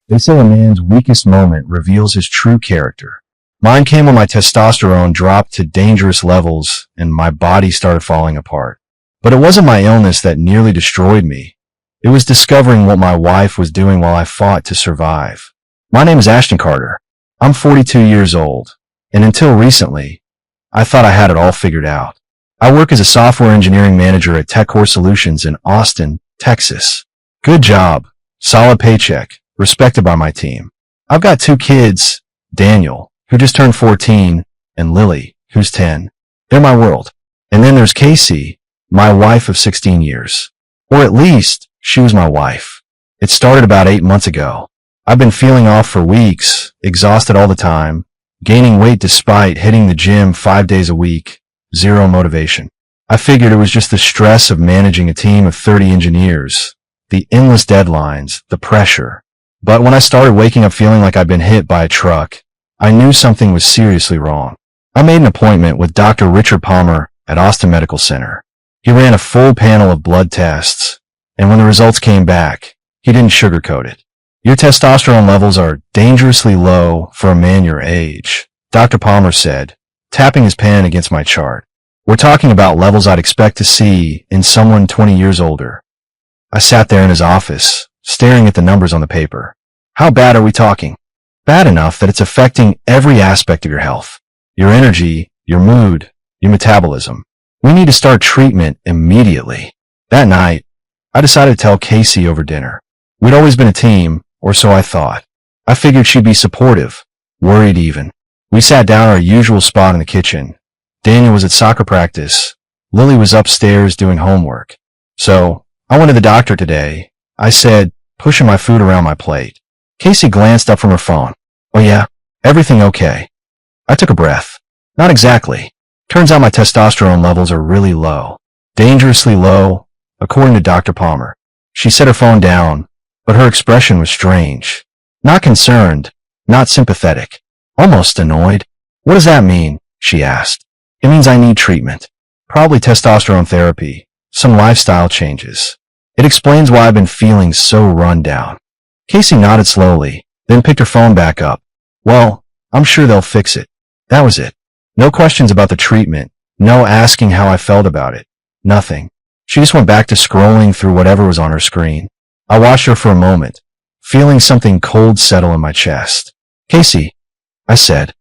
They say a man's weakest moment reveals his true character. Mine came when my testosterone dropped to dangerous levels and my body started falling apart. But it wasn't my illness that nearly destroyed me. It was discovering what my wife was doing while I fought to survive. My name is Ashton Carter. I'm 42 years old, and until recently, I thought I had it all figured out. I work as a software engineering manager at TechCore Solutions in Austin, Texas. Good job, solid paycheck, respected by my team. I've got 2 kids, Daniel, who just turned 14, and Lily, who's 10. They're my world. And then there's Casey, my wife of 16 years. Or at least, she was my wife. It started about 8 months ago. I've been feeling off for weeks, exhausted all the time, gaining weight despite hitting the gym 5 days a week, zero motivation. I figured it was just the stress of managing a team of 30 engineers, the endless deadlines, the pressure. But when I started waking up feeling like I'd been hit by a truck, I knew something was seriously wrong. I made an appointment with Dr. Richard Palmer at Austin Medical Center. He ran a full panel of blood tests, and when the results came back, he didn't sugarcoat it. Your testosterone levels are dangerously low for a man your age, Dr. Palmer said, tapping his pen against my chart. We're talking about levels I'd expect to see in someone 20 years older. I sat there in his office, staring at the numbers on the paper. How bad are we talking? Bad enough that it's affecting every aspect of your health. Your energy, your mood, your metabolism. We need to start treatment immediately. That night, I decided to tell Casey over dinner. We'd always been a team, or so I thought. I figured she'd be supportive, worried even. We sat down at our usual spot in the kitchen. Daniel was at soccer practice. Lily was upstairs doing homework. So, I went to the doctor today. I said, pushing my food around my plate. Casey glanced up from her phone. Oh yeah? Everything okay? I took a breath. Not exactly. Turns out my testosterone levels are really low. Dangerously low, according to Dr. Palmer. She set her phone down, but her expression was strange. Not concerned, not sympathetic. Almost annoyed. What does that mean? She asked. It means I need treatment. Probably testosterone therapy. Some lifestyle changes. It explains why I've been feeling so run down. Casey nodded slowly, then picked her phone back up. Well, I'm sure they'll fix it. That was it. No questions about the treatment. No asking how I felt about it. Nothing. She just went back to scrolling through whatever was on her screen. I watched her for a moment, feeling something cold settle in my chest. Casey, I said.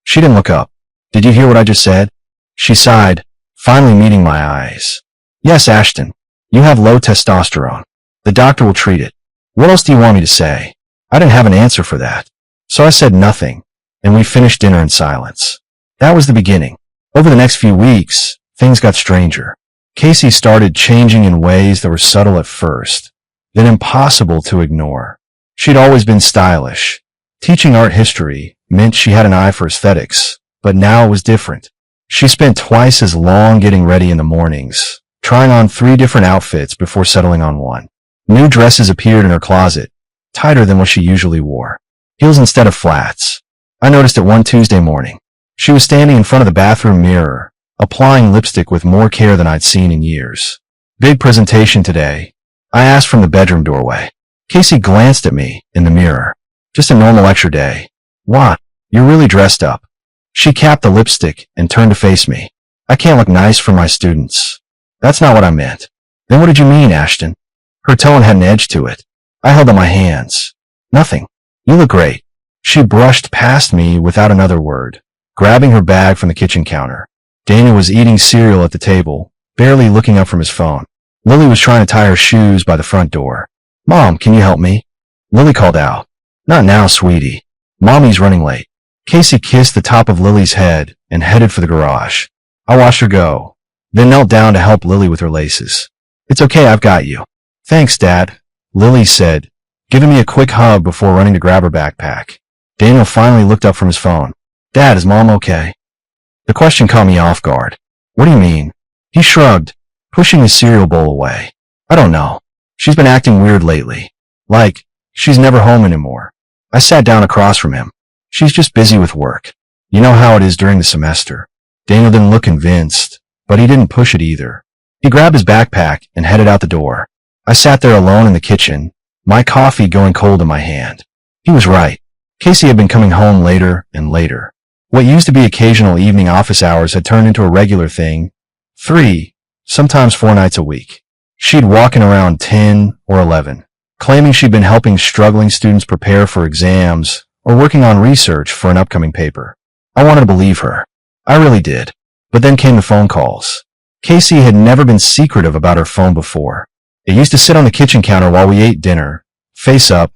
She didn't look up. Did you hear what I just said? She sighed, finally meeting my eyes. Yes, Ashton. You have low testosterone. The doctor will treat it. What else do you want me to say? I didn't have an answer for that. So I said nothing, and we finished dinner in silence. That was the beginning. Over the next few weeks, things got stranger. Casey started changing in ways that were subtle at first, then impossible to ignore. She'd always been stylish. Teaching art history meant she had an eye for aesthetics, but now it was different. She spent twice as long getting ready in the mornings, trying on 3 different outfits before settling on one. New dresses appeared in her closet, tighter than what she usually wore. Heels instead of flats. I noticed it one Tuesday morning. She was standing in front of the bathroom mirror, applying lipstick with more care than I'd seen in years. Big presentation today, I asked from the bedroom doorway. Casey glanced at me in the mirror. Just a normal lecture day. What? You're really dressed up. She capped the lipstick and turned to face me. I can't look nice for my students. That's not what I meant. Then what did you mean, Ashton? Her tone had an edge to it. I held up my hands. Nothing. You look great. She brushed past me without another word, grabbing her bag from the kitchen counter. Daniel was eating cereal at the table, barely looking up from his phone. Lily was trying to tie her shoes by the front door. Mom, can you help me? Lily called out. Not now, sweetie. Mommy's running late. Casey kissed the top of Lily's head and headed for the garage. I watched her go, then knelt down to help Lily with her laces. It's okay, I've got you. Thanks, Dad, Lily said, giving me a quick hug before running to grab her backpack. Daniel finally looked up from his phone. Dad, is Mom okay? The question caught me off guard. What do you mean? He shrugged, pushing his cereal bowl away. I don't know. She's been acting weird lately. Like, she's never home anymore. I sat down across from him. She's just busy with work. You know how it is during the semester. Daniel didn't look convinced, but he didn't push it either. He grabbed his backpack and headed out the door. I sat there alone in the kitchen, my coffee going cold in my hand. He was right. Casey had been coming home later and later. What used to be occasional evening office hours had turned into a regular thing, 3, sometimes 4 nights a week. She'd walk in around 10 or 11, claiming she'd been helping struggling students prepare for exams or working on research for an upcoming paper. I wanted to believe her. I really did. But then came the phone calls. Casey had never been secretive about her phone before. It used to sit on the kitchen counter while we ate dinner, face up,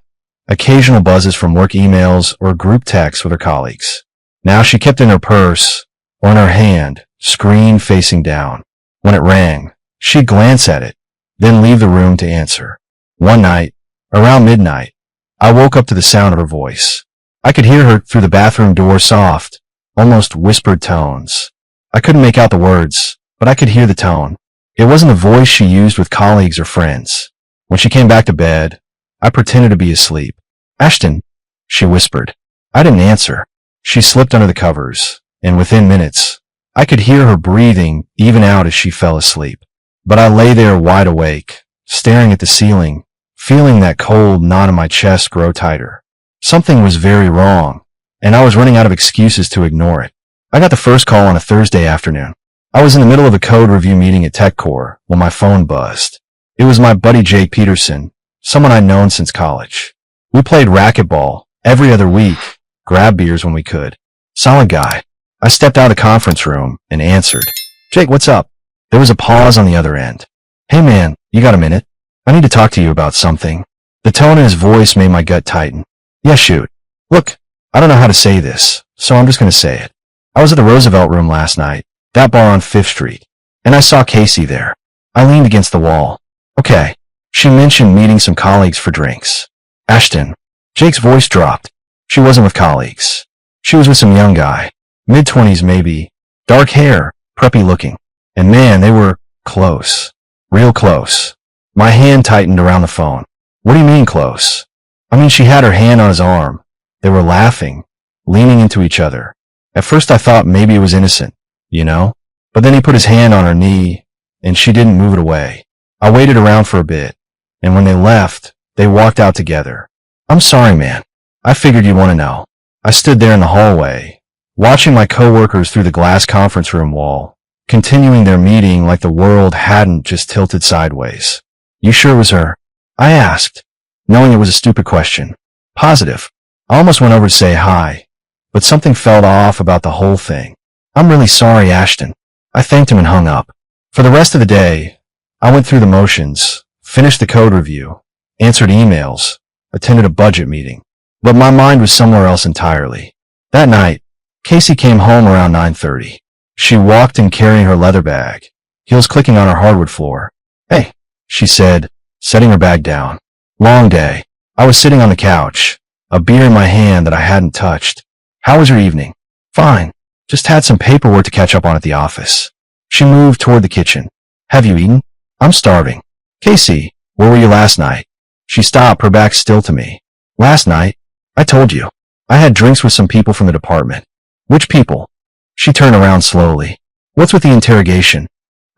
occasional buzzes from work emails or group texts with her colleagues. Now she kept it in her purse or in her hand, screen facing down. When it rang, she'd glance at it, then leave the room to answer. One night, around midnight, I woke up to the sound of her voice. I could hear her through the bathroom door, soft, almost whispered tones. I couldn't make out the words, but I could hear the tone. It wasn't the voice she used with colleagues or friends. When she came back to bed, I pretended to be asleep. "Ashton," she whispered. I didn't answer. She slipped under the covers, and within minutes, I could hear her breathing even out as she fell asleep. But I lay there wide awake, staring at the ceiling, feeling that cold knot in my chest grow tighter. Something was very wrong, and I was running out of excuses to ignore it. I got the first call on a Thursday afternoon. I was in the middle of a code review meeting at TechCore when my phone buzzed. It was my buddy Jake Peterson, someone I'd known since college. We played racquetball every other week, grabbed beers when we could. Solid guy. I stepped out of the conference room and answered. "Jake, what's up?" There was a pause on the other end. "Hey man, you got a minute? I need to talk to you about something." The tone in his voice made my gut tighten. "Yeah, shoot. Look, I don't know how to say this, so I'm just going to say it. I was at the Roosevelt Room last night, that bar on 5th Street, and I saw Casey there. I leaned against the wall. Okay. She mentioned meeting some colleagues for drinks. Ashton." Jake's voice dropped. "She wasn't with colleagues. She was with some young guy, mid-20s maybe, dark hair, preppy looking. And man, they were close. Real close." My hand tightened around the phone. "What do you mean close?" "I mean, she had her hand on his arm. They were laughing, leaning into each other. At first I thought maybe it was innocent, you know? But then he put his hand on her knee, and she didn't move it away. I waited around for a bit, and when they left, they walked out together. I'm sorry, man. I figured you'd want to know." I stood there in the hallway, watching my coworkers through the glass conference room wall, continuing their meeting like the world hadn't just tilted sideways. "You sure it was her?" I asked, knowing it was a stupid question. "Positive." I almost went over to say hi, but something felt off about the whole thing. "I'm really sorry, Ashton." I thanked him and hung up. For the rest of the day, I went through the motions, finished the code review, answered emails, attended a budget meeting, but my mind was somewhere else entirely. That night, Casey came home around 9:30. She walked in carrying her leather bag, heels clicking on her hardwood floor. "Hey," she said, setting her bag down. Long day. I was sitting on the couch, a beer in my hand that I hadn't touched. "How was your evening?" "Fine. Just had some paperwork to catch up on at the office." She moved toward the kitchen. "Have you eaten?" "I'm starving." "Casey, where were you last night?" She stopped, her back still to me. "Last night? I told you. I had drinks with some people from the department." "Which people?" She turned around slowly. "What's with the interrogation?"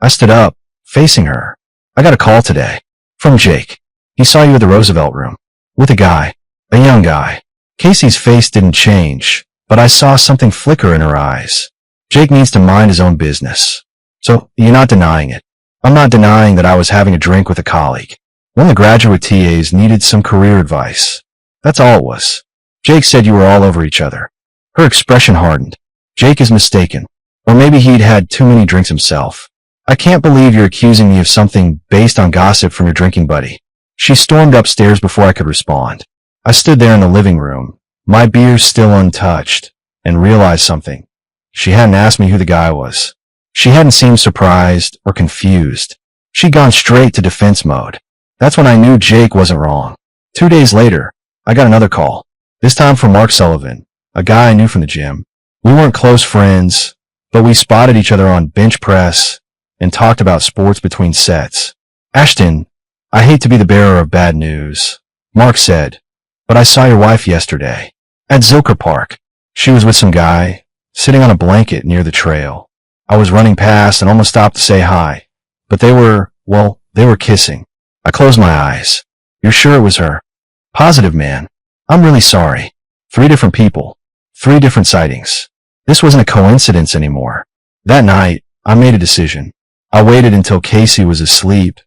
I stood up, facing her. "I got a call today. From Jake. He saw you at the Roosevelt Room. With a guy. A young guy." Casey's face didn't change, but I saw something flicker in her eyes. "Jake needs to mind his own business." "So, you're not denying it?" "I'm not denying that I was having a drink with a colleague. One of the graduate TAs needed some career advice. That's all it was." "Jake said you were all over each other." Her expression hardened. "Jake is mistaken. Or maybe he'd had too many drinks himself." "I can't believe you're accusing me of something based on gossip from your drinking buddy." She stormed upstairs before I could respond. I stood there in the living room, my beer still untouched, and realized something. She hadn't asked me who the guy was. She hadn't seemed surprised or confused. She'd gone straight to defense mode. That's when I knew Jake wasn't wrong. 2 days later, I got another call, this time from Mark Sullivan, a guy I knew from the gym. We weren't close friends, but we spotted each other on bench press and talked about sports between sets. "Ashton, I hate to be the bearer of bad news," Mark said, "but I saw your wife yesterday at Zilker Park. She was with some guy, sitting on a blanket near the trail. I was running past and almost stopped to say hi, but they were kissing." I closed my eyes. You're sure it was her? Positive, man. I'm really sorry. 3 different people. 3 different sightings. This wasn't a coincidence anymore. That night, I made a decision. I waited until Casey was asleep.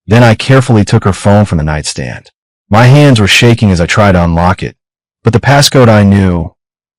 Then I carefully took her phone from the nightstand. My hands were shaking as I tried to unlock it, but the passcode I knew,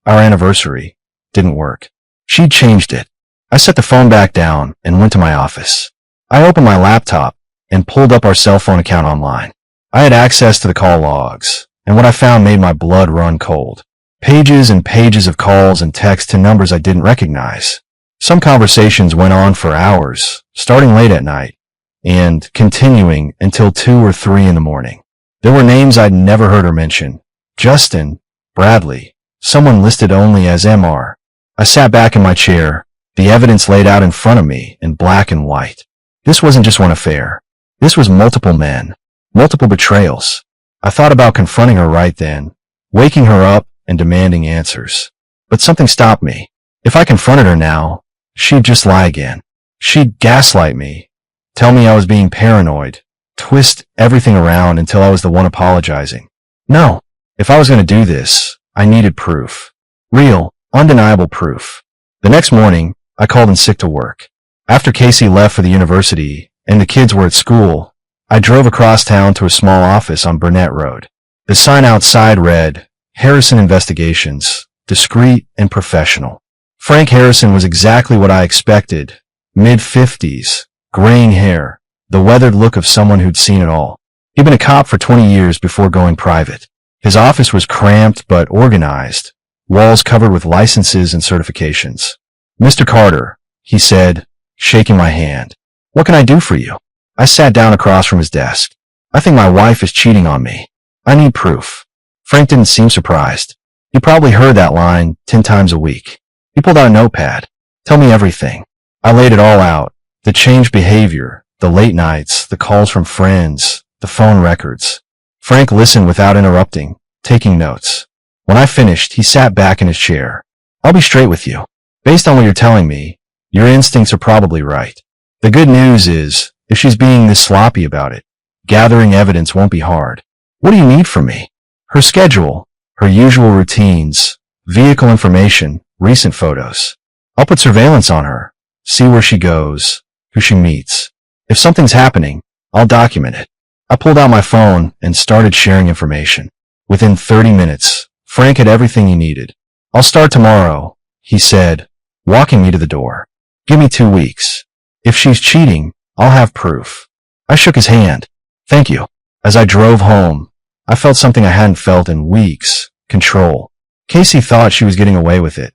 our anniversary, didn't work. She'd changed it. I set the phone back down and went to my office. I opened my laptop and pulled up our cell phone account online. I had access to the call logs, and what I found made my blood run cold. Pages and pages of calls and texts to numbers I didn't recognize. Some conversations went on for hours, starting late at night, and continuing until 2 or 3 in the morning. There were names I'd never heard her mention. Justin, Bradley, someone listed only as MR. I sat back in my chair, the evidence laid out in front of me in black and white. This wasn't just one affair. This was multiple men, multiple betrayals. I thought about confronting her right then, waking her up and demanding answers. But something stopped me. If I confronted her now, she'd just lie again. She'd gaslight me, tell me I was being paranoid, twist everything around until I was the one apologizing. No, if I was going to do this, I needed proof. Real, undeniable proof. The next morning, I called in sick to work. After Casey left for the university and the kids were at school, I drove across town to a small office on Burnett Road. The sign outside read, Harrison Investigations, discreet and professional. Frank Harrison was exactly what I expected. Mid-50s, graying hair, the weathered look of someone who'd seen it all. He'd been a cop for 20 years before going private. His office was cramped but organized, walls covered with licenses and certifications. Mr. Carter, he said, shaking my hand. What can I do for you? I sat down across from his desk. I think my wife is cheating on me. I need proof. Frank didn't seem surprised. He probably heard that line 10 times a week. He pulled out a notepad. Tell me everything. I laid it all out. The changed behavior, the late nights, the calls from friends, the phone records. Frank listened without interrupting, taking notes. When I finished, he sat back in his chair. I'll be straight with you. Based on what you're telling me, your instincts are probably right. The good news is, if she's being this sloppy about it, gathering evidence won't be hard. What do you need from me? Her schedule, her usual routines, vehicle information, recent photos. I'll put surveillance on her, see where she goes, who she meets. If something's happening, I'll document it. I pulled out my phone and started sharing information. Within 30 minutes, Frank had everything he needed. I'll start tomorrow, he said, walking me to the door. Give me 2 weeks. If she's cheating, I'll have proof. I shook his hand. Thank you. As I drove home, I felt something I hadn't felt in weeks. Control. Casey thought she was getting away with it.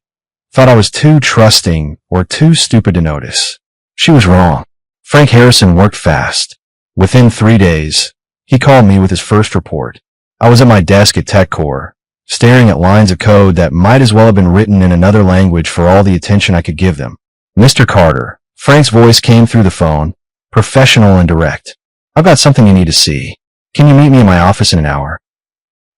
Thought I was too trusting or too stupid to notice. She was wrong. Frank Harrison worked fast. Within 3 days, he called me with his first report. I was at my desk at TechCore, staring at lines of code that might as well have been written in another language for all the attention I could give them. Mr. Carter, Frank's voice came through the phone, professional and direct. I've got something you need to see. Can you meet me in my office in an hour?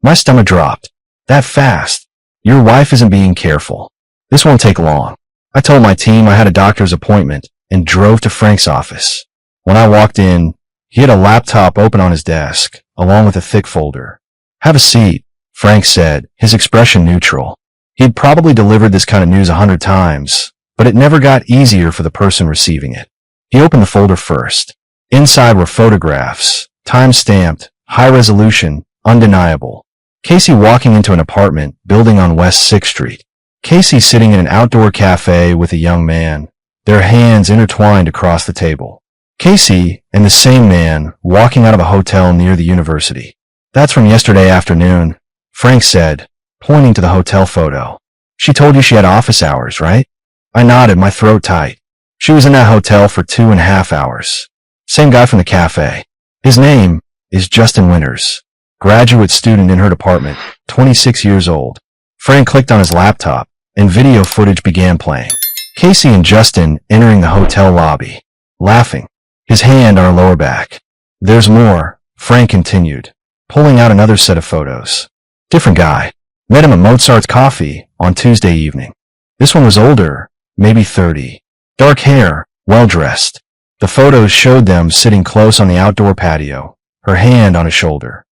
My stomach dropped. That fast. Your wife isn't being careful. This won't take long. I told my team I had a doctor's appointment and drove to Frank's office. When I walked in, he had a laptop open on his desk, along with a thick folder. Have a seat, Frank said, his expression neutral. He'd probably delivered this kind of news 100 times, but it never got easier for the person receiving it. He opened the folder first. Inside were photographs, time-stamped, high resolution, undeniable. Casey walking into an apartment building on West 6th Street. Casey sitting in an outdoor cafe with a young man, their hands intertwined across the table. Casey and the same man walking out of a hotel near the university. That's from yesterday afternoon, Frank said, pointing to the hotel photo. She told you she had office hours, right? I nodded, my throat tight. She was in that hotel for 2.5 hours. Same guy from the cafe. His name is Justin Winters, graduate student in her department, 26 years old. Frank clicked on his laptop, and video footage began playing. Casey and Justin entering the hotel lobby, laughing, his hand on her lower back. There's more, Frank continued, pulling out another set of photos. Different guy. Met him at Mozart's Coffee on Tuesday evening. This one was older, maybe 30. Dark hair, well-dressed. The photos showed them sitting close on the outdoor patio, her hand on his shoulder.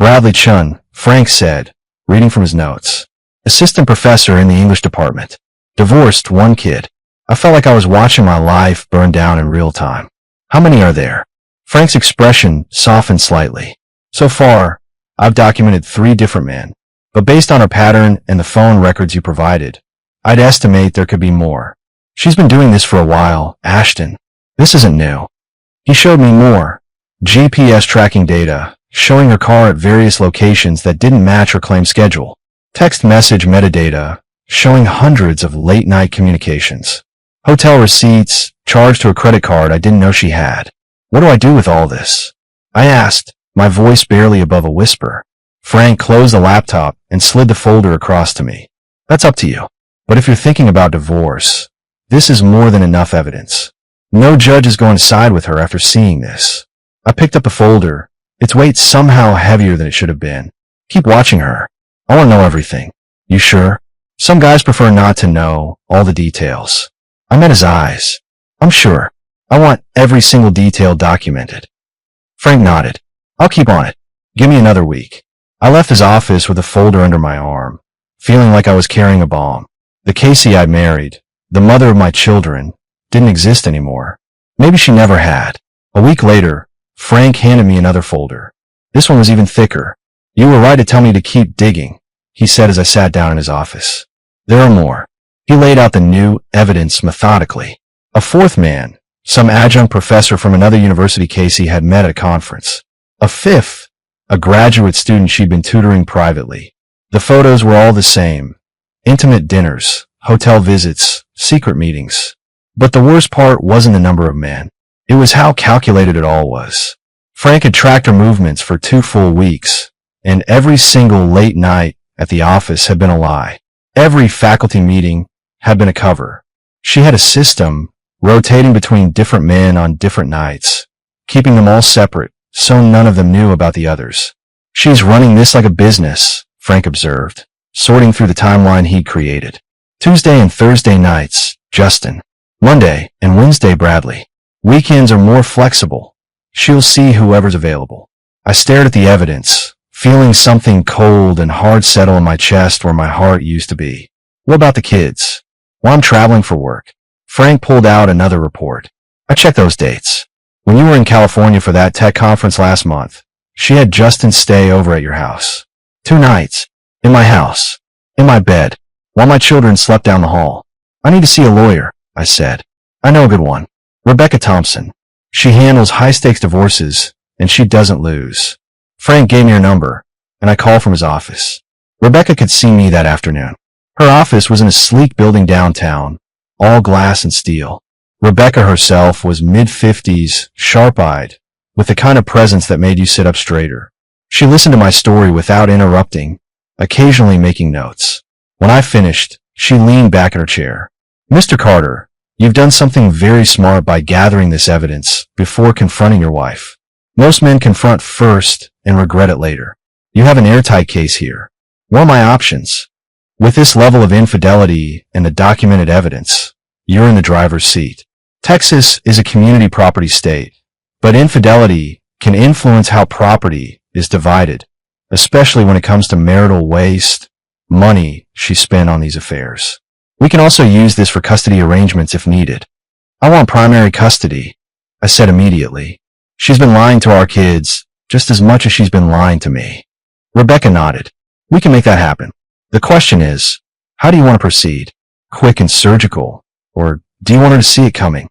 Bradley Chun, Frank said, reading from his notes. Assistant professor in the English department. Divorced, 1 kid. I felt like I was watching my life burn down in real time. How many are there? Frank's expression softened slightly. So far, I've documented 3 different men. But based on her pattern and the phone records you provided, I'd estimate there could be more. She's been doing this for a while, Ashton. This isn't new. He showed me more. GPS tracking data, showing her car at various locations that didn't match her claim schedule. Text message metadata, showing hundreds of late-night communications. Hotel receipts, charged to a credit card I didn't know she had. What do I do with all this? I asked, my voice barely above a whisper. Frank closed the laptop and slid the folder across to me. That's up to you. But if you're thinking about divorce, this is more than enough evidence. No judge is going to side with her after seeing this. I picked up the folder. Its weight somehow heavier than it should have been. Keep watching her. I want to know everything. You sure? Some guys prefer not to know all the details. I met his eyes. I'm sure. I want every single detail documented. Frank nodded. I'll keep on it. Give me another week. I left his office with a folder under my arm, feeling like I was carrying a bomb. The Casey I'd married, the mother of my children, didn't exist anymore. Maybe she never had. A week later, Frank handed me another folder. This one was even thicker. You were right to tell me to keep digging, he said as I sat down in his office. There are more. He laid out the new evidence methodically. A 4th man, some adjunct professor from another university Casey had met at a conference. A 5th, a graduate student she'd been tutoring privately. The photos were all the same. Intimate dinners, hotel visits, secret meetings. But the worst part wasn't the number of men. It was how calculated it all was. Frank had tracked her movements for 2 full weeks, and every single late night at the office had been a lie. Every faculty meeting had been a cover. She had a system rotating between different men on different nights, keeping them all separate so none of them knew about the others. She's running this like a business, Frank observed, sorting through the timeline he'd created. Tuesday and Thursday nights, Justin. Monday and Wednesday, Bradley. Weekends are more flexible. She'll see whoever's available. I stared at the evidence, feeling something cold and hard settle in my chest where my heart used to be. What about the kids? Well, I'm traveling for work. Frank pulled out another report. I checked those dates. When you were in California for that tech conference last month, she had Justin stay over at your house. 2 nights. In my house. In my bed. While my children slept down the hall. I need to see a lawyer, I said. I know a good one. Rebecca Thompson. She handles high-stakes divorces, and she doesn't lose. Frank gave me her number, and I called from his office. Rebecca could see me that afternoon. Her office was in a sleek building downtown, all glass and steel. Rebecca herself was mid-50s, sharp-eyed, with the kind of presence that made you sit up straighter. She listened to my story without interrupting, occasionally making notes. When I finished, she leaned back in her chair. Mr. Carter, you've done something very smart by gathering this evidence before confronting your wife. Most men confront first and regret it later. You have an airtight case here. What are my options? With this level of infidelity and the documented evidence, you're in the driver's seat. Texas is a community property state, but infidelity can influence how property is divided, especially when it comes to marital waste, money she spent on these affairs. We can also use this for custody arrangements if needed. I want primary custody, I said immediately. She's been lying to our kids just as much as she's been lying to me. Rebecca nodded. We can make that happen. The question is, how do you want to proceed? Quick and surgical, or do you want her to see it coming?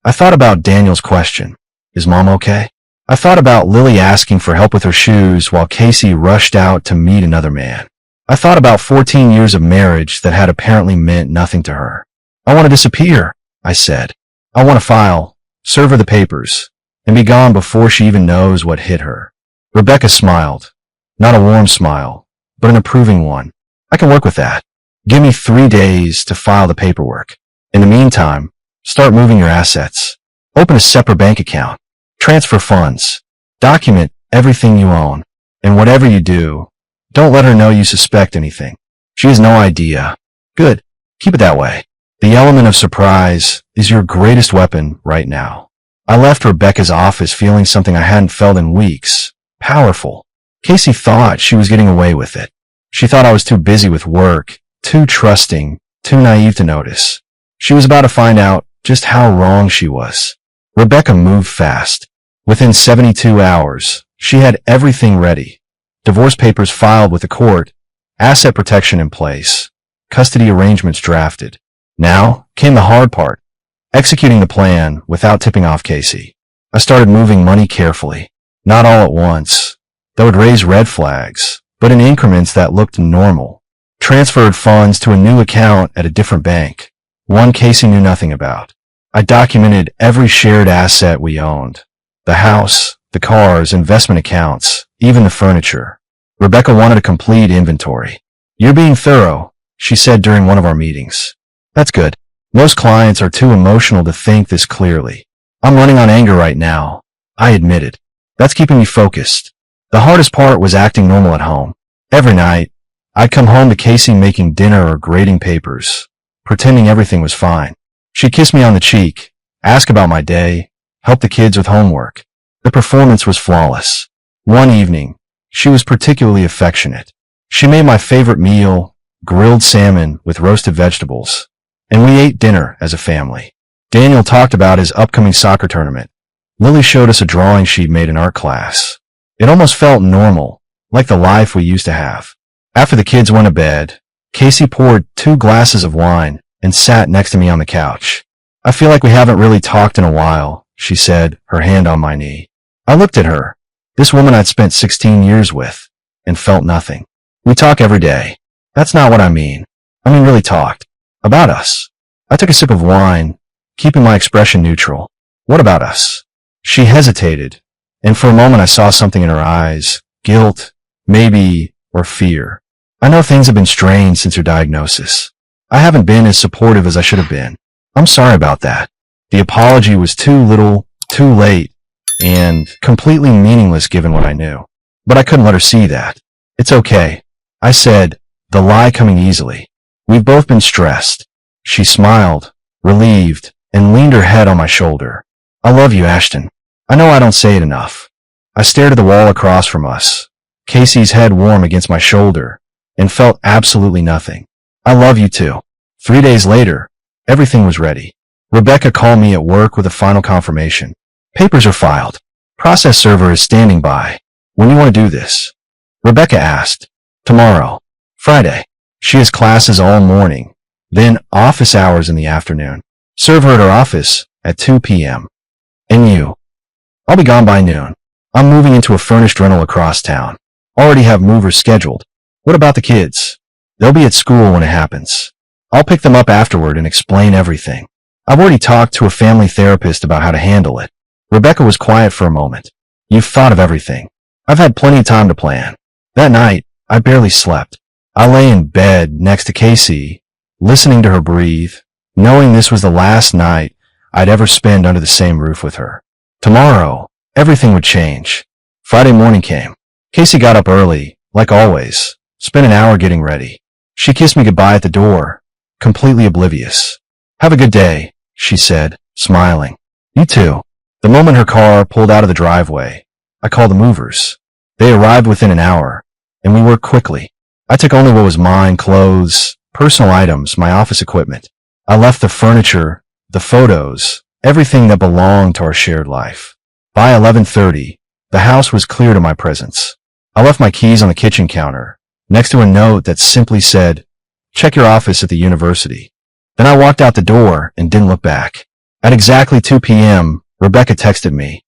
I thought about Daniel's question. Is Mom okay? I thought about Lily asking for help with her shoes while Casey rushed out to meet another man. I thought about 14 years of marriage that had apparently meant nothing to her. I want to disappear, I said. I want to file, serve her the papers, and be gone before she even knows what hit her. Rebecca smiled. Not a warm smile, but an approving one. I can work with that. Give me 3 days to file the paperwork. In the meantime, start moving your assets. Open a separate bank account. Transfer funds. Document everything you own. And whatever you do, don't let her know you suspect anything. She has no idea. Good. Keep it that way. The element of surprise is your greatest weapon right now. I left Rebecca's office feeling something I hadn't felt in weeks. Powerful. Casey thought she was getting away with it. She thought I was too busy with work, too trusting, too naive to notice. She was about to find out just how wrong she was. Rebecca moved fast. Within 72 hours, she had everything ready. Divorce papers filed with the court, asset protection in place, custody arrangements drafted. Now came the hard part, executing the plan without tipping off Casey. I started moving money carefully, not all at once. That would raise red flags, but in increments that looked normal. Transferred funds to a new account at a different bank, one Casey knew nothing about. I documented every shared asset we owned. The house, the cars, investment accounts, even the furniture. Rebecca wanted a complete inventory. "You're being thorough," she said during one of our meetings. "That's good. Most clients are too emotional to think this clearly. I'm running on anger right now," I admitted. "That's keeping me focused." The hardest part was acting normal at home. Every night, I'd come home to Casey making dinner or grading papers, pretending everything was fine. She'd kiss me on the cheek, ask about my day, help the kids with homework. The performance was flawless. One evening, she was particularly affectionate. She made my favorite meal, grilled salmon with roasted vegetables, and we ate dinner as a family. Daniel talked about his upcoming soccer tournament. Lily showed us a drawing she'd made in art class. It almost felt normal, like the life we used to have. After the kids went to bed, Casey poured 2 glasses of wine and sat next to me on the couch. "I feel like we haven't really talked in a while," she said, her hand on my knee. I looked at her, this woman I'd spent 16 years with, and felt nothing. "We talk every day." "That's not what I mean. I mean really talked. About us." I took a sip of wine, keeping my expression neutral. "What about us?" She hesitated, and for a moment I saw something in her eyes, guilt, maybe, or fear. "I know things have been strange since your diagnosis. I haven't been as supportive as I should have been. I'm sorry about that." The apology was too little, too late, and completely meaningless given what I knew. But I couldn't let her see that. "It's okay," I said, the lie coming easily. "We've both been stressed." She smiled, relieved, and leaned her head on my shoulder. "I love you, Ashton. I know I don't say it enough." I stared at the wall across from us, Casey's head warm against my shoulder, and felt absolutely nothing. "I love you too." 3 days later, everything was ready. Rebecca called me at work with a final confirmation. "Papers are filed. Process server is standing by. When do you want to do this?" Rebecca asked. "Tomorrow. Friday. She has classes all morning, then office hours in the afternoon. Serve her at her office at 2 p.m. "And you?" "I'll be gone by noon. I'm moving into a furnished rental across town. Already have movers scheduled." "What about the kids?" "They'll be at school when it happens. I'll pick them up afterward and explain everything. I've already talked to a family therapist about how to handle it." Rebecca was quiet for a moment. "You've thought of everything." "I've had plenty of time to plan." That night, I barely slept. I lay in bed next to Casey, listening to her breathe, knowing this was the last night I'd ever spend under the same roof with her. Tomorrow, everything would change. Friday morning came. Casey got up early, like always, spent an hour getting ready. She kissed me goodbye at the door, completely oblivious. "Have a good day," she said, smiling. "You too." The moment her car pulled out of the driveway, I called the movers. They arrived within an hour, and we worked quickly. I took only what was mine, clothes, personal items, my office equipment. I left the furniture, the photos, everything that belonged to our shared life. By 11:30, the house was clear to my presence. I left my keys on the kitchen counter, next to a note that simply said, "Check your office at the university." Then I walked out the door and didn't look back. At exactly 2 p.m., Rebecca texted me.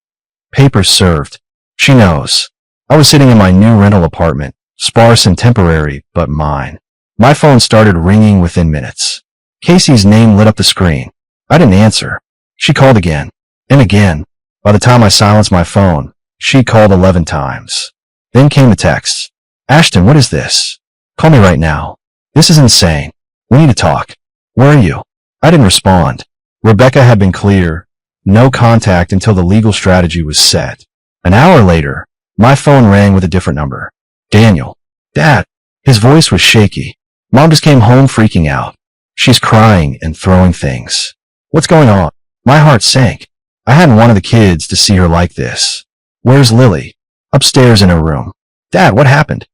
"Papers served." She knows. I was sitting in my new rental apartment, sparse and temporary, but mine. My phone started ringing within minutes. Casey's name lit up the screen. I didn't answer. She called again, and again. By the time I silenced my phone, she called 11 times. Then came the texts. "Ashton, what is this? Call me right now. This is insane. We need to talk. Where are you?" I didn't respond. Rebecca had been clear. No contact until the legal strategy was set. An hour later, my phone rang with a different number. "Daniel." "Dad." His voice was shaky. "Mom just came home freaking out. She's crying and throwing things." "What's going on?" My heart sank. I hadn't wanted the kids to see her like this. "Where's Lily?" "Upstairs in her room." Dad, what happened?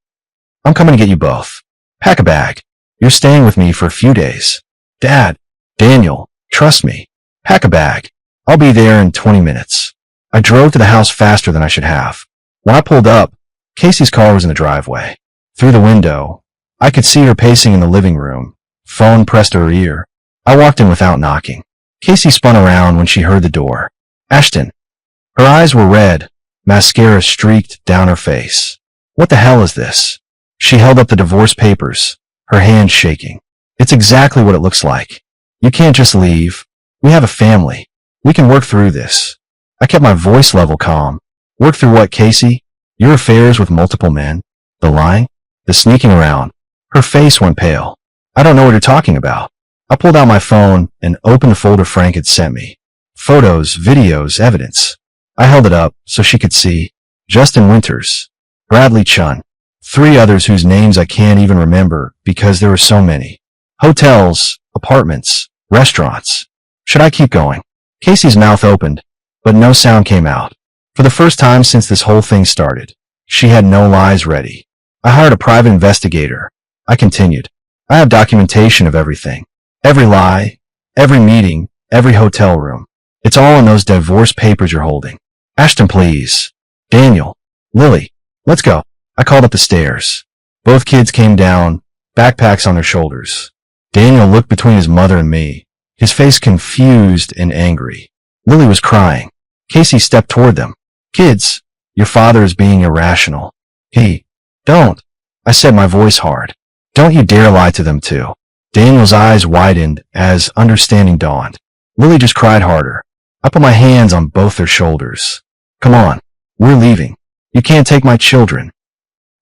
I'm coming to get you both. Pack a bag. You're staying with me for a few days. Dad, Daniel, trust me. Pack a bag. I'll be there in 20 minutes. I drove to the house faster than I should have. When I pulled up, Casey's car was in the driveway. Through the window, I could see her pacing in the living room, phone pressed to her ear. I walked in without knocking. Casey spun around when she heard the door. Ashton. Her eyes were red. Mascara streaked down her face. What the hell is this? She held up the divorce papers, her hands shaking. It's exactly what it looks like. You can't just leave. We have a family. We can work through this. I kept my voice level calm. Work through what, Casey? Your affairs with multiple men? The lying? The sneaking around? Her face went pale. I don't know what you're talking about. I pulled out my phone and opened the folder Frank had sent me. Photos, videos, evidence. I held it up so she could see. Justin Winters, Bradley Chun, 3 others whose names I can't even remember because there were so many. Hotels, apartments, restaurants. Should I keep going? Casey's mouth opened, but no sound came out. For the first time since this whole thing started, she had no lies ready. I hired a private investigator. I continued. I have documentation of everything. Every lie, every meeting, every hotel room. It's all in those divorce papers you're holding. Ashton, please. Daniel. Lily. Let's go. I called up the stairs. Both kids came down, backpacks on their shoulders. Daniel looked between his mother and me, his face confused and angry. Lily was crying. Casey stepped toward them. Kids, your father is being irrational. Don't. I said, my voice hard. Don't you dare lie to them too. Daniel's eyes widened as understanding dawned. Lily just cried harder. I put my hands on both their shoulders. Come on. We're leaving. You can't take my children.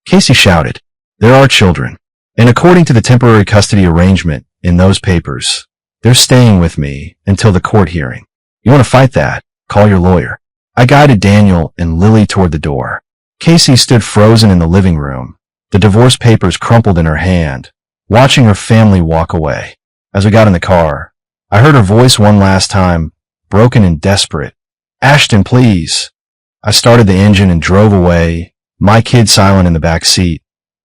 Casey shouted. There are children. And according to the temporary custody arrangement in those papers, they're staying with me until the court hearing. You want to fight that? Call your lawyer. I guided Daniel and Lily toward the door. Casey stood frozen in the living room, the divorce papers crumpled in her hand, watching her family walk away. As we got in the car, I heard her voice one last time, broken and desperate. Ashton, please. I started the engine and drove away, my kid silent in the back seat.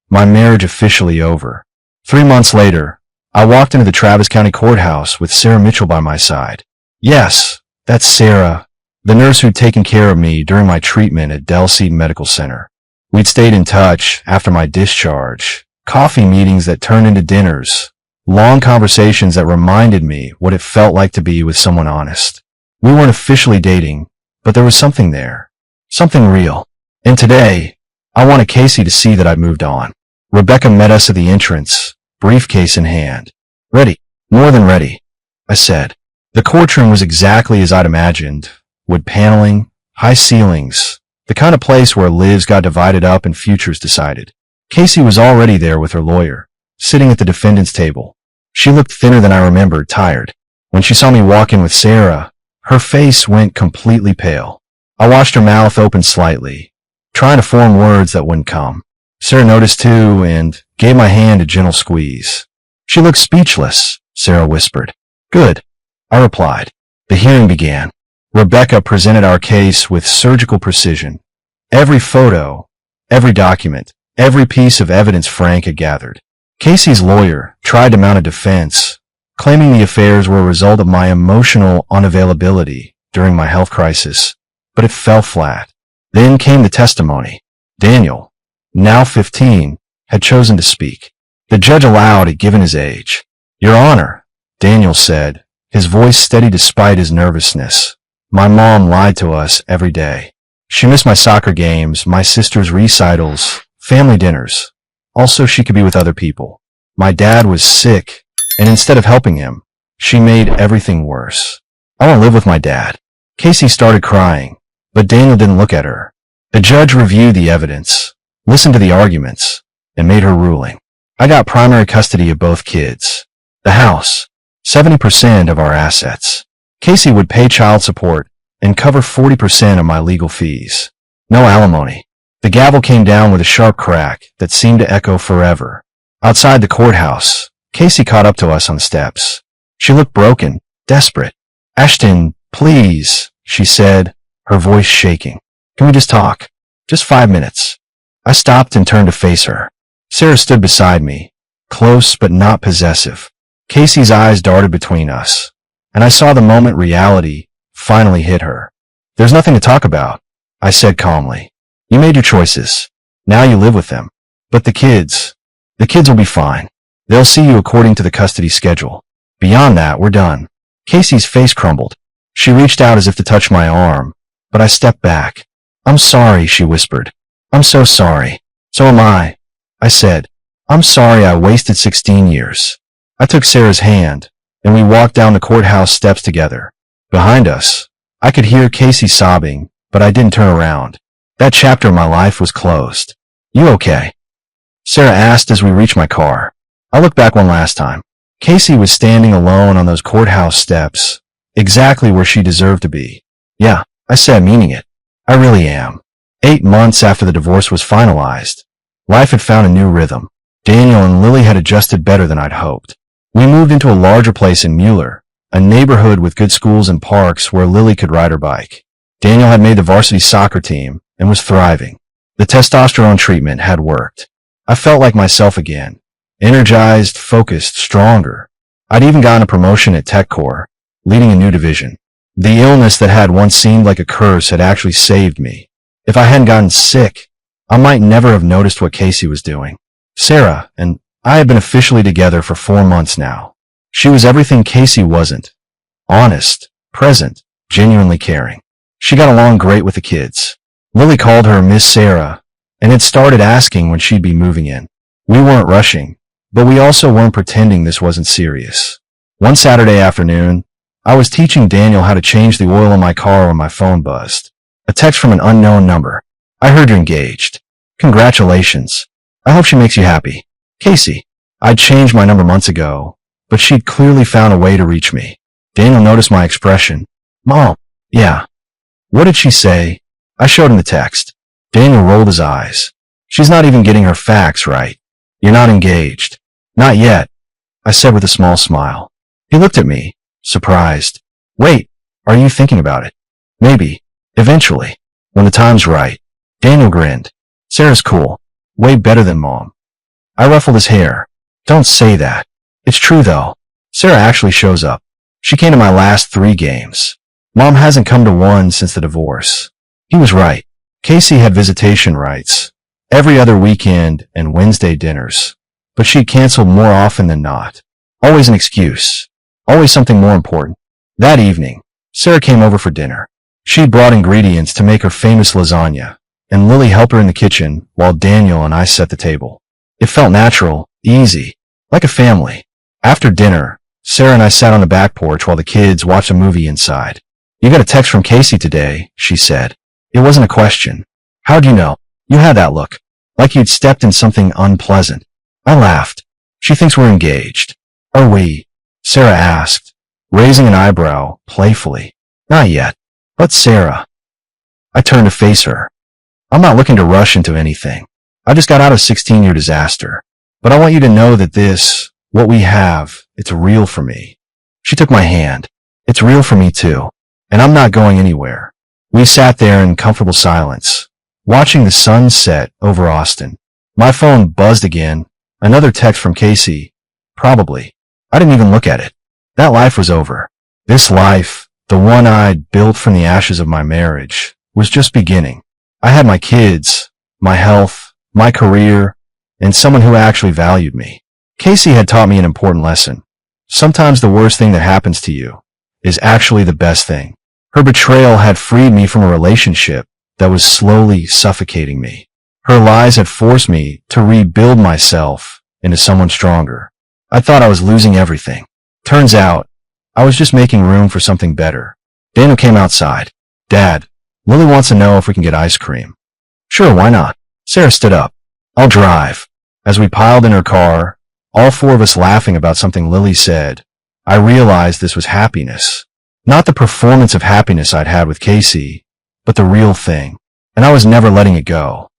My marriage officially over. 3 months later, I walked into the Travis County Courthouse with Sarah Mitchell by my side. Yes, that's Sarah, the nurse who'd taken care of me during my treatment at Del Seaton Medical Center. We'd stayed in touch after my discharge, coffee meetings that turned into dinners, long conversations that reminded me what it felt like to be with someone honest. We weren't officially dating, but there was something there, something real. And today, I wanted Casey to see that I'd moved on. Rebecca met us at the entrance, briefcase in hand. Ready, more than ready, I said. The courtroom was exactly as I'd imagined. Wood paneling, high ceilings, the kind of place where lives got divided up and futures decided. Casey was already there with her lawyer, sitting at the defendant's table. She looked thinner than I remembered, tired. When she saw me walk in with Sarah, her face went completely pale. I watched her mouth open slightly, trying to form words that wouldn't come. Sarah noticed too and gave my hand a gentle squeeze. She looked speechless, Sarah whispered. Good, I replied. The hearing began. Rebecca presented our case with surgical precision. Every photo, every document, every piece of evidence Frank had gathered. Casey's lawyer tried to mount a defense, claiming the affairs were a result of my emotional unavailability during my health crisis, but it fell flat. Then came the testimony. Daniel, now 15, had chosen to speak. The judge allowed it given his age. Your Honor, Daniel said, his voice steady despite his nervousness. My mom lied to us every day. She missed my soccer games, my sister's recitals, family dinners. Also, she could be with other people. My dad was sick, and instead of helping him, she made everything worse. I want to live with my dad. Casey started crying, but Daniel didn't look at her. The judge reviewed the evidence, listened to the arguments, and made her ruling. I got primary custody of both kids. The house, 70% of our assets. Casey would pay child support and cover 40% of my legal fees. No alimony. The gavel came down with a sharp crack that seemed to echo forever. Outside the courthouse, Casey caught up to us on the steps. She looked broken, desperate. Ashton, please, she said, her voice shaking. Can we just talk? Just 5 minutes. I stopped and turned to face her. Sarah stood beside me, close but not possessive. Casey's eyes darted between us, and I saw the moment reality finally hit her. There's nothing to talk about, I said calmly. You made your choices. Now you live with them. But the kids will be fine. They'll see you according to the custody schedule. Beyond that, we're done. Casey's face crumbled. She reached out as if to touch my arm, but I stepped back. I'm sorry, she whispered. I'm so sorry. So am I said. I'm sorry I wasted 16 years. I took Sarah's hand, and we walked down the courthouse steps together. Behind us, I could hear Casey sobbing, but I didn't turn around. That chapter of my life was closed. You okay? Sarah asked as we reached my car. I looked back one last time. Casey was standing alone on those courthouse steps, exactly where she deserved to be. Yeah, I said, meaning it. I really am. 8 months after the divorce was finalized, life had found a new rhythm. Daniel and Lily had adjusted better than I'd hoped. We moved into a larger place in Mueller, a neighborhood with good schools and parks where Lily could ride her bike. Daniel had made the varsity soccer team and was thriving. The testosterone treatment had worked. I felt like myself again, energized, focused, stronger. I'd even gotten a promotion at Tech Corps, leading a new division. The illness that had once seemed like a curse had actually saved me. If I hadn't gotten sick, I might never have noticed what Casey was doing. Sarah and I had been officially together for 4 months now. She was everything Casey wasn't. Honest, present, genuinely caring. She got along great with the kids. Lily called her Miss Sarah and had started asking when she'd be moving in. We weren't rushing, but we also weren't pretending this wasn't serious. One Saturday afternoon, I was teaching Daniel how to change the oil in my car when my phone buzzed. A text from an unknown number. I heard you're engaged. Congratulations. I hope she makes you happy. Casey. I'd changed my number months ago, but she'd clearly found a way to reach me. Daniel noticed my expression. Mom. Yeah. What did she say? I showed him the text. Daniel rolled his eyes. She's not even getting her facts right. You're not engaged. Not yet, I said with a small smile. He looked at me, surprised. Wait, are you thinking about it? Maybe. Eventually. When the time's right. Daniel grinned. Sarah's cool. Way better than Mom. I ruffled his hair. Don't say that. It's true though. Sarah actually shows up. She came to my last 3 games. Mom hasn't come to one since the divorce. He was right. Casey had visitation rights. Every other weekend and Wednesday dinners. But she'd canceled more often than not. Always an excuse. Always something more important. That evening, Sarah came over for dinner. She'd brought ingredients to make her famous lasagna, and Lily helped her in the kitchen while Daniel and I set the table. It felt natural, easy, like a family. After dinner, Sarah and I sat on the back porch while the kids watched a movie inside. You got a text from Casey today, she said. It wasn't a question. How'd you know? You had that look. Like you'd stepped in something unpleasant. I laughed. She thinks we're engaged. Are we? Sarah asked, raising an eyebrow, playfully. Not yet. But Sarah. I turned to face her. I'm not looking to rush into anything. I just got out of a 16-year disaster. But I want you to know that this, what we have, it's real for me. She took my hand. It's real for me too. And I'm not going anywhere. We sat there in comfortable silence, watching the sun set over Austin. My phone buzzed again. Another text from Casey. Probably. I didn't even look at it. That life was over. This life, the one I'd built from the ashes of my marriage, was just beginning. I had my kids, my health, my career, and someone who actually valued me. Casey had taught me an important lesson. Sometimes the worst thing that happens to you is actually the best thing. Her betrayal had freed me from a relationship that was slowly suffocating me. Her lies had forced me to rebuild myself into someone stronger. I thought I was losing everything. Turns out, I was just making room for something better. Daniel came outside. Dad, Lily wants to know if we can get ice cream. Sure, why not? Sarah stood up. I'll drive. As we piled in her car, all 4 of us laughing about something Lily said, I realized this was happiness. Not the performance of happiness I'd had with Casey, but the real thing. And I was never letting it go.